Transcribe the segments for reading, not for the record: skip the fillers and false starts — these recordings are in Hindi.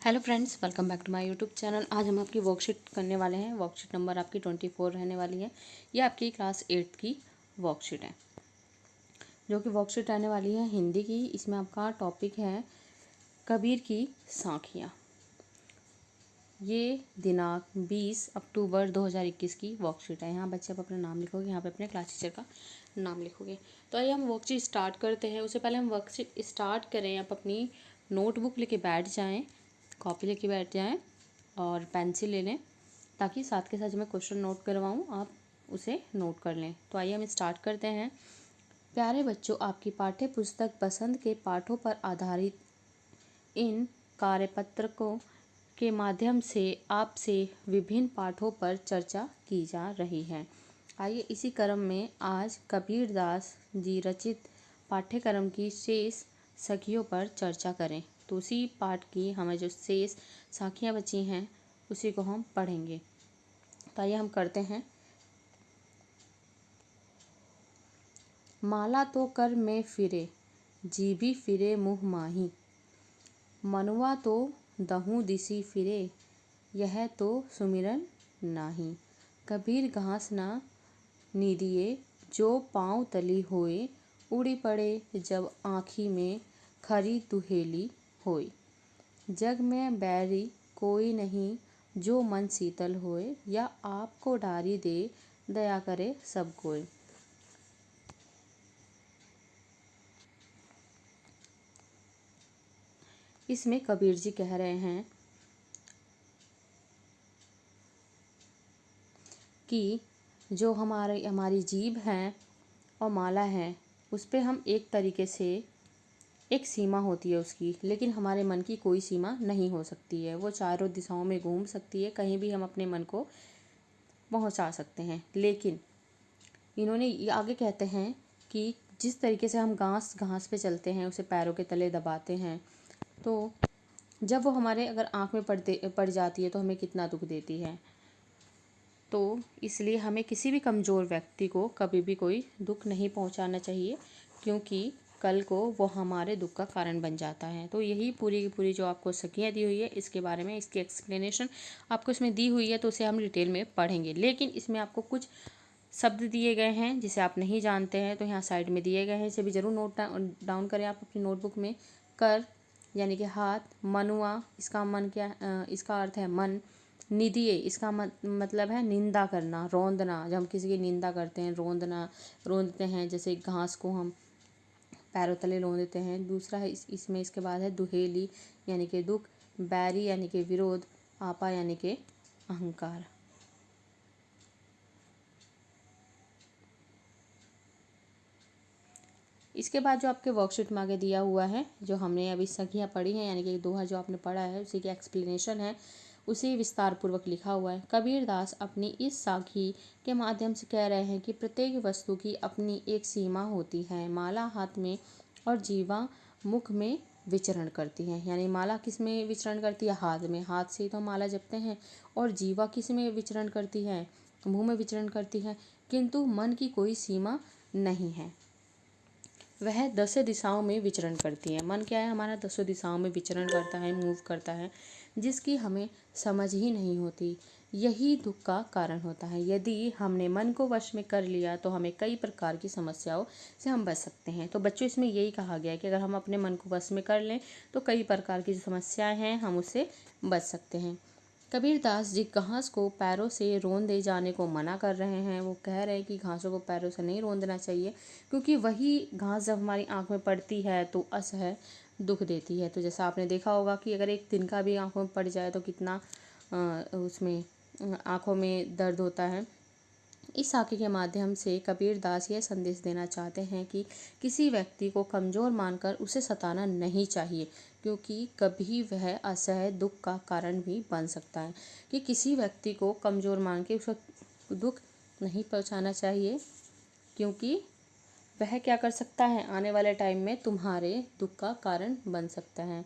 Hello friends, welcome back to my YouTube channel. आज हम आपकी वर्कशीट करने वाले हैं। वर्कशीट नंबर आपकी 24 रहने वाली है। ये आपकी क्लास 8 की वर्कशीट है, जो कि वर्कशीट रहने वाली है हिंदी की। इसमें आपका टॉपिक है कबीर की साखियाँ। ये दिनांक 20 अक्टूबर 2021 की वर्कशीट है। यहाँ बच्चे आप अपना नाम लिखोगे, यहाँ पे अपने क्लास टीचर का नाम लिखोगे। तो आइए हम वर्कशीट स्टार्ट करते हैं। उससे पहले हम वर्कशीट स्टार्ट करें, आप अपनी नोटबुक लेके बैठ जाएं, कॉपी लेके बैठ जाएं और पेंसिल ले लें, ताकि साथ के साथ जो मैं क्वेश्चन नोट करवाऊँ आप उसे नोट कर लें। तो आइए हम स्टार्ट करते हैं। प्यारे बच्चों, आपकी पाठ्य पुस्तक पसंद के पाठों पर आधारित इन कार्यपत्रकों के माध्यम से आपसे विभिन्न पाठों पर चर्चा की जा रही है। आइए इसी क्रम में आज कबीर दास जी रचित पाठ्यक्रम की शेष सखियों पर चर्चा करें। तो उसी पाठ की हमें जो शेष साखियाँ बची हैं उसी को हम पढ़ेंगे। तो आइए हम करते हैं। माला तो कर में फिरे, जीभी फिरे मुँह माही। मनुआ तो दहूँ दिसी फिरे, यह तो सुमिरन नाही। कबीर घास ना निदिए, जो पाँव तली होए। उड़ी पड़े जब आँखी में, खरी दुहेली होए। जग में बैरी कोई नहीं, जो मन शीतल होए। या आपको डारी दे, दया करे सब कोई। इसमें कबीर जी कह रहे हैं कि जो हमारी जीभ है और माला है, उस पे हम एक तरीके से एक सीमा होती है उसकी, लेकिन हमारे मन की कोई सीमा नहीं हो सकती है। वो चारों दिशाओं में घूम सकती है, कहीं भी हम अपने मन को पहुंचा सकते हैं। लेकिन इन्होंने ये आगे कहते हैं कि जिस तरीके से हम घास पे चलते हैं, उसे पैरों के तले दबाते हैं, तो जब वो हमारे अगर आँख में पड़ जाती है तो हमें कितना दुख देती है। तो इसलिए हमें किसी भी कमज़ोर व्यक्ति को कभी भी कोई दुख नहीं पहुंचाना चाहिए, क्योंकि कल को वो हमारे दुख का कारण बन जाता है। तो यही पूरी की पूरी जो आपको सखियाँ दी हुई है, इसके बारे में इसकी एक्सप्लेनेशन आपको इसमें दी हुई है, तो उसे हम डिटेल में पढ़ेंगे। लेकिन इसमें आपको कुछ शब्द दिए गए हैं जिसे आप नहीं जानते हैं, तो यहाँ साइड में दिए गए हैं, इसे भी ज़रूर नोट डाउन करें आप अपनी नोटबुक में। कर यानी कि हाथ, मनुआ इसका इसका अर्थ है मन। निदिए इसका मतलब है निंदा करना, रौंदना। जब हम किसी की निंदा करते हैं, रौंदते हैं, जैसे घास को हम पैरों तले रौंद देते हैं। दूसरा है इसमें इसके बाद है दुहेली यानी कि दुख, बैरी यानी कि विरोध, आपा यानी कि अहंकार। इसके बाद जो आपके वर्कशीट में आगे दिया हुआ है, जो हमने अभी सखियाँ पढ़ी हैं, यानी कि दोहा जो आपने पढ़ा है उसी की एक्सप्लेनेशन है, उसी विस्तार पूर्वक लिखा हुआ है। कबीर दास अपनी इस साखी के माध्यम से कह रहे हैं कि प्रत्येक वस्तु की अपनी एक सीमा होती है। माला हाथ में और जीवा मुख में विचरण करती है। यानी माला किस में विचरण करती है? हाथ में। हाथ से तो माला जपते हैं। और जीवा किस में विचरण करती है? मुंह में विचरण करती है। किंतु मन की कोई सीमा नहीं है, वह 10 दिशाओं में विचरण करती है। मन क्या है? हमारा 10 दिशाओं में विचरण करता है, मूव करता है, जिसकी हमें समझ ही नहीं होती। यही दुख का कारण होता है। यदि हमने मन को वश में कर लिया तो हमें कई प्रकार की समस्याओं से हम बच सकते हैं। तो बच्चों, इसमें यही कहा गया है कि अगर हम अपने मन को वश में कर लें तो कई प्रकार की जो समस्याएं हैं हम उससे बच सकते हैं। कबीर दास जी घास को पैरों से रौंदे जाने को मना कर रहे हैं। वो कह रहे हैं कि घासों को पैरों से नहीं रौंदना चाहिए, क्योंकि वही घास जब हमारी आँख में पड़ती है तो असह्य दुख देती है। तो जैसा आपने देखा होगा कि अगर एक तिनका भी आँखों में पड़ जाए तो कितना उसमें आँखों में दर्द होता है। इस साखी के माध्यम से कबीर दास यह संदेश देना चाहते हैं कि किसी व्यक्ति को कमज़ोर मानकर उसे सताना नहीं चाहिए, क्योंकि कभी वह असह्य दुख का कारण भी बन सकता है। कि किसी व्यक्ति को कमज़ोर मान के उसका दुख नहीं पहुंचाना चाहिए, क्योंकि वह क्या कर सकता है? आने वाले टाइम में तुम्हारे दुख का कारण बन सकता है।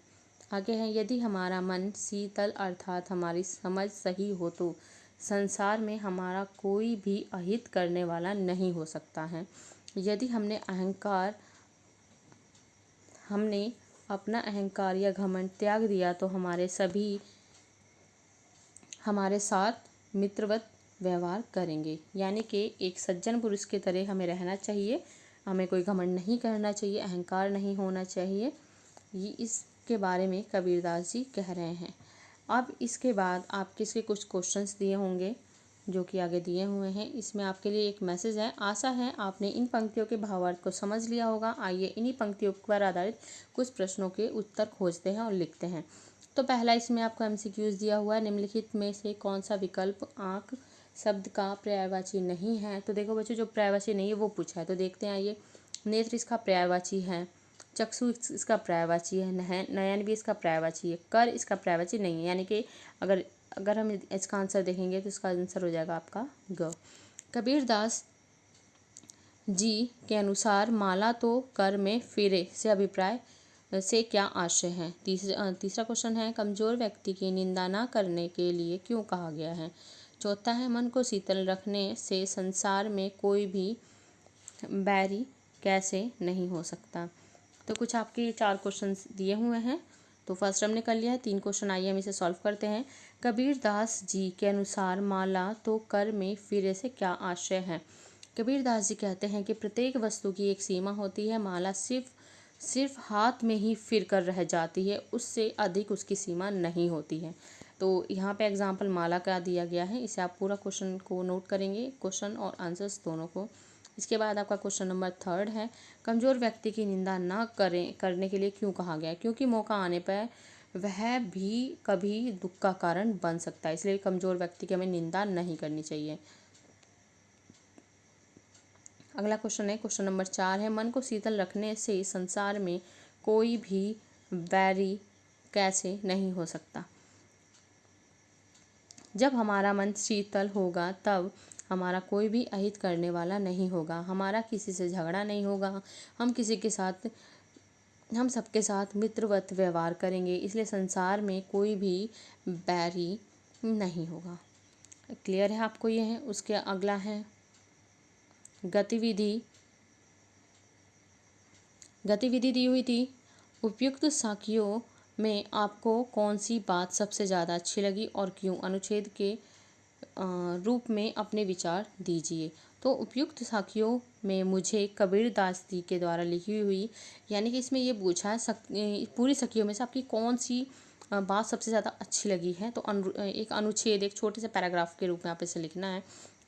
आगे है, यदि हमारा मन शीतल अर्थात हमारी समझ सही हो तो संसार में हमारा कोई भी अहित करने वाला नहीं हो सकता है। यदि हमने अपना अहंकार या घमंड त्याग दिया तो हमारे साथ मित्रवत व्यवहार करेंगे। यानी कि एक सज्जन पुरुष की तरह हमें रहना चाहिए, हमें कोई घमंड नहीं करना चाहिए, अहंकार नहीं होना चाहिए। ये इसके बारे में कबीरदास जी कह रहे हैं। अब इसके बाद आपके इसके कुछ क्वेश्चंस दिए होंगे जो कि आगे दिए हुए हैं। इसमें आपके लिए एक मैसेज है। आशा है आपने इन पंक्तियों के भावार्थ को समझ लिया होगा। आइए इन्हीं पंक्तियों पर आधारित कुछ प्रश्नों के उत्तर खोजते हैं और लिखते हैं। तो पहला इसमें आपको एमसीक्यूज दिया हुआ है। निम्नलिखित में से कौन सा विकल्प आँख शब्द का पर्यायवाची नहीं है। तो देखो बच्चों, जो पर्यायवाची नहीं है वो पूछा है, तो देखते हैं। आइए, नेत्र इसका पर्यायवाची है, चक्षु इसका पर्यायवाची है, नयन भी इसका पर्यायवाची है, कर इसका पर्यायवाची नहीं है। यानी कि अगर हम इसका आंसर देखेंगे तो इसका आंसर हो जाएगा आपका ग। कबीरदास जी के अनुसार माला तो कर में फिरे से अभिप्राय से क्या आशय है। तीसरा क्वेश्चन है, कमजोर व्यक्ति की निंदा न करने के लिए क्यों कहा गया है। चौथा है, मन को शीतल रखने से संसार में कोई भी बैरी कैसे नहीं हो सकता। तो कुछ आपके 4 क्वेश्चंस दिए हुए हैं। तो फर्स्ट हमने कर लिया है। 3 क्वेश्चन आइए हम इसे सॉल्व करते हैं। कबीरदास जी के अनुसार माला तो कर में फिरे से क्या आशय है। कबीरदास जी कहते हैं कि प्रत्येक वस्तु की एक सीमा होती है। माला सिर्फ हाथ में ही फिर कर रह जाती है, उससे अधिक उसकी सीमा नहीं होती है। तो यहाँ पे एग्जाम्पल माला का दिया गया है। इसे आप पूरा क्वेश्चन को नोट करेंगे, क्वेश्चन और आंसर्स दोनों को। इसके बाद आपका क्वेश्चन नंबर 3 है, कमज़ोर व्यक्ति की निंदा न करने के लिए क्यों कहा गया। क्योंकि मौका आने पर वह भी कभी दुख का कारण बन सकता है, इसलिए कमज़ोर व्यक्ति की हमें निंदा नहीं करनी चाहिए। अगला क्वेश्चन है, क्वेश्चन नंबर 4 है, मन को शीतल रखने से संसार में कोई भी बैरी कैसे नहीं हो सकता। जब हमारा मन शीतल होगा तब हमारा कोई भी अहित करने वाला नहीं होगा, हमारा किसी से झगड़ा नहीं होगा, हम सबके साथ मित्रवत व्यवहार करेंगे, इसलिए संसार में कोई भी बैरी नहीं होगा। क्लियर है आपको ये है। उसके अगला है गतिविधि दी हुई थी। उपयुक्त साखियों में आपको कौन सी बात सबसे ज़्यादा अच्छी लगी और क्यों। अनुच्छेद के रूप में अपने विचार दीजिए। तो उपयुक्त साखियों में मुझे कबीरदास जी के द्वारा लिखी हुई, यानी कि इसमें ये पूछा है पूरी सखियों में से आपकी कौन सी बात सबसे ज़्यादा अच्छी लगी है। तो एक अनुच्छेद, एक छोटे से पैराग्राफ के रूप में आप इसे लिखना है।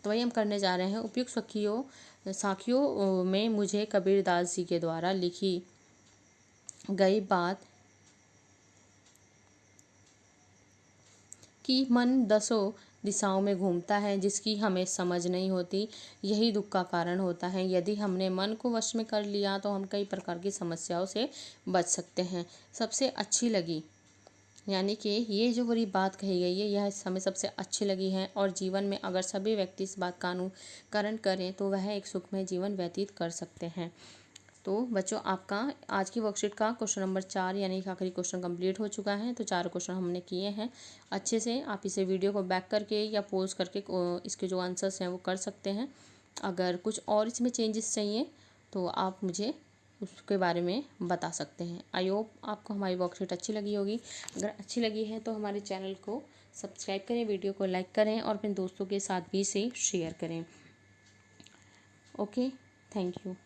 तो वही हम करने जा रहे हैं। उपयुक्त साखियों में मुझे कबीरदास जी के द्वारा लिखी गई बात कि मन 10 दिशाओं में घूमता है, जिसकी हमें समझ नहीं होती, यही दुख का कारण होता है। यदि हमने मन को वश में कर लिया तो हम कई प्रकार की समस्याओं से बच सकते हैं। सबसे अच्छी लगी, यानी कि ये जो बुरी बात कही गई है यह हमें सबसे अच्छी लगी है, और जीवन में अगर सभी व्यक्ति इस बात का अनुकरण करें तो वह एक सुखमय जीवन व्यतीत कर सकते हैं। तो बच्चों, आपका आज की वर्कशीट का क्वेश्चन नंबर 4 यानी कि आखिरी क्वेश्चन कंप्लीट हो चुका है। तो 4 क्वेश्चन हमने किए हैं अच्छे से। आप इसे वीडियो को बैक करके या पॉज करके इसके जो आंसर्स हैं वो कर सकते हैं। अगर कुछ और इसमें चेंजेस चाहिए तो आप मुझे उसके बारे में बता सकते हैं। आई होप आपको हमारी वर्कशीट अच्छी लगी होगी। अगर अच्छी लगी है तो हमारे चैनल को सब्सक्राइब करें, वीडियो को लाइक करें और अपने दोस्तों के साथ भी इसे शेयर करें। Okay, thank you.